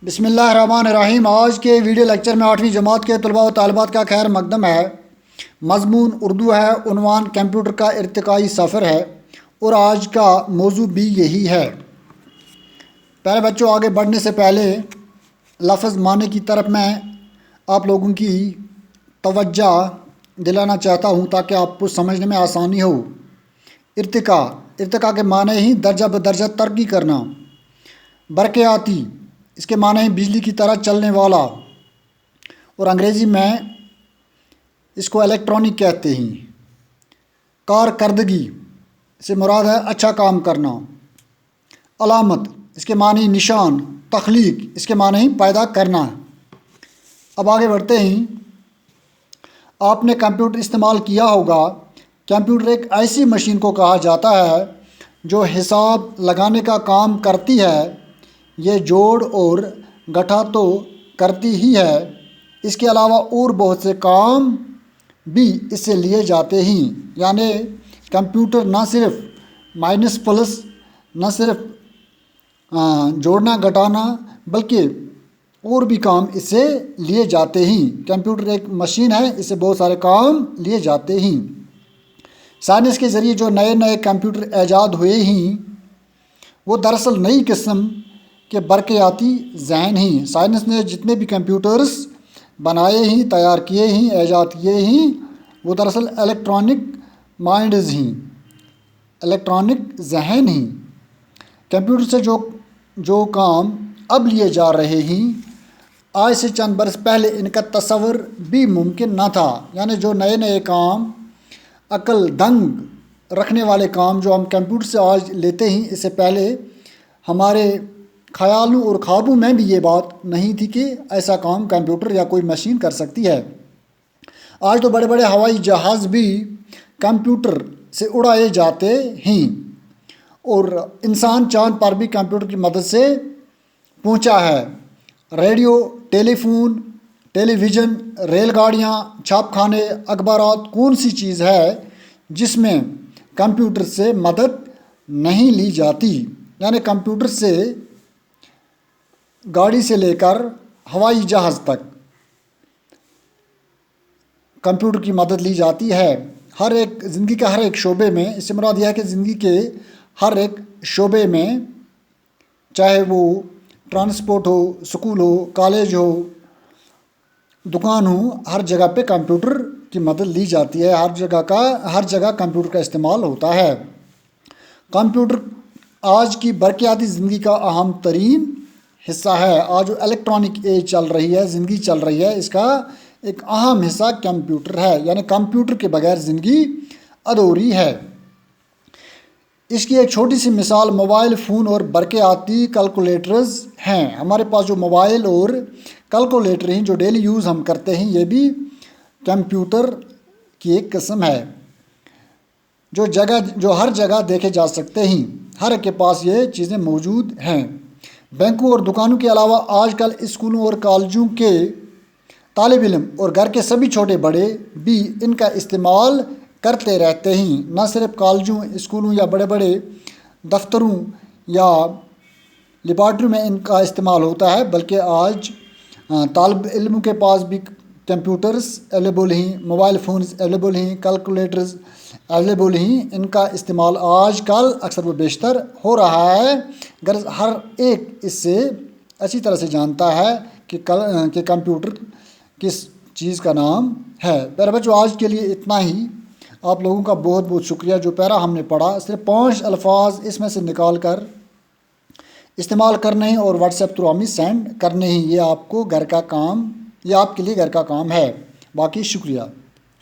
بسم اللہ الرحمن الرحیم۔ آج کے ویڈیو لیکچر میں 8ویں جماعت کے طلباء و طالبات کا خیر مقدم ہے۔ مضمون اردو ہے، عنوان کمپیوٹر کا ارتقائی سفر ہے، اور آج کا موضوع بھی یہی ہے۔ پہلے بچوں، آگے بڑھنے سے پہلے لفظ معنی کی طرف میں آپ لوگوں کی توجہ دلانا چاہتا ہوں تاکہ آپ کو سمجھنے میں آسانی ہو۔ ارتقاء کے معنی ہی درجہ بدرجہ ترقی کرنا۔ برقیاتی، اس کے معنی ہیں بجلی کی طرح چلنے والا، اور انگریزی میں اس کو الیکٹرانک کہتے ہیں۔ کارکردگی سے مراد ہے اچھا کام کرنا۔ علامت، اس کے معنی نشان۔ تخلیق، اس کے معنی پیدا کرنا۔ اب آگے بڑھتے ہیں۔ آپ نے کمپیوٹر استعمال کیا ہوگا۔ کمپیوٹر ایک ایسی مشین کو کہا جاتا ہے جو حساب لگانے کا کام کرتی ہے۔ یہ جوڑ اور گٹھا تو کرتی ہی ہے، اس کے علاوہ اور بہت سے کام بھی اس سے لیے جاتے ہیں۔ یعنی کمپیوٹر نہ صرف مائنس پلس، نہ صرف جوڑنا گھٹانا، بلکہ اور بھی کام اس سے لیے جاتے ہیں۔ کمپیوٹر ایک مشین ہے، اس سے بہت سارے کام لیے جاتے ہیں۔ سائنس کے ذریعے جو نئے نئے کمپیوٹر ایجاد ہوئے ہیں وہ دراصل نئی قسم کے برقیاتی ذہن ہیں۔ سائنس نے جتنے بھی کمپیوٹرز بنائے ہیں، تیار کیے ہیں، ایجاد کیے ہیں، وہ دراصل الیکٹرانک مائنڈز ہیں، الیکٹرانک ذہن ہیں۔ کمپیوٹر سے جو کام اب لیے جا رہے ہیں، آج سے چند برس پہلے ان کا تصور بھی ممکن نہ تھا۔ یعنی جو نئے نئے کام، عقل دنگ رکھنے والے کام جو ہم کمپیوٹر سے آج لیتے ہیں، اس سے پہلے ہمارے خیالوں اور خوابوں میں بھی یہ بات نہیں تھی کہ ایسا کام کمپیوٹر یا کوئی مشین کر سکتی ہے۔ آج تو بڑے بڑے ہوائی جہاز بھی کمپیوٹر سے اڑائے جاتے ہیں، اور انسان چاند پر بھی کمپیوٹر کی مدد سے پہنچا ہے۔ ریڈیو، ٹیلی فون، ٹیلی ویژن، ریل گاڑیاں، چھاپ خانے، اخبارات، کون سی چیز ہے جس میں کمپیوٹر سے مدد نہیں لی جاتی؟ یعنی کمپیوٹر سے گاڑی سے لے کر ہوائی جہاز تک کمپیوٹر کی مدد لی جاتی ہے۔ ہر ایک زندگی کے ہر ایک شعبے میں، اس سے مراد یہ ہے کہ زندگی کے ہر ایک شعبے میں، چاہے وہ ٹرانسپورٹ ہو، سکول ہو، کالج ہو، دکان ہو، ہر جگہ پہ کمپیوٹر کی مدد لی جاتی ہے۔ ہر جگہ کمپیوٹر کا استعمال ہوتا ہے۔ کمپیوٹر آج کی برقیاتی زندگی کا اہم ترین حصہ ہے۔ آج جو الیکٹرانک ایج چل رہی ہے، زندگی چل رہی ہے، اس کا ایک اہم حصہ کمپیوٹر ہے۔ یعنی کمپیوٹر کے بغیر زندگی ادھوری ہے۔ اس کی ایک چھوٹی سی مثال موبائل فون اور برقیاتی کیلکولیٹرز ہیں۔ ہمارے پاس جو موبائل اور کیلکولیٹر ہیں جو ڈیلی یوز ہم کرتے ہیں، یہ بھی کمپیوٹر کی ایک قسم ہے جو ہر جگہ دیکھے جا سکتے ہیں۔ ہر ایک کے پاس یہ چیزیں موجود ہیں۔ بینکوں اور دکانوں کے علاوہ آج کل اسکولوں اور کالجوں کے طالب علم اور گھر کے سبھی چھوٹے بڑے بھی ان کا استعمال کرتے رہتے ہیں۔ نہ صرف کالجوں، اسکولوں یا بڑے بڑے دفتروں یا لیبارٹریوں میں ان کا استعمال ہوتا ہے، بلکہ آج طالب علموں کے پاس بھی کمپیوٹرز اویلیبل ہیں، موبائل فونز اویلیبل ہیں، کیلکولیٹرز اویلیبل ہیں۔ ان کا استعمال آج کل اکثر و بیشتر ہو رہا ہے، غرض ہر ایک اس سے اچھی طرح سے جانتا ہے کہ کمپیوٹر کس چیز کا نام ہے۔ پیارے بچوں، آج کے لیے اتنا ہی۔ آپ لوگوں کا بہت بہت شکریہ۔ جو پیرا ہم نے پڑھا، صرف 5 الفاظ اس میں سے نکال کر استعمال کرنے ہیں اور واٹس ایپ تھرو ہمیں سینڈ کرنے ہیں۔ یہ آپ کو گھر کا کام، یہ آپ کے لیے گھر کا کام ہے۔ باقی شکریہ۔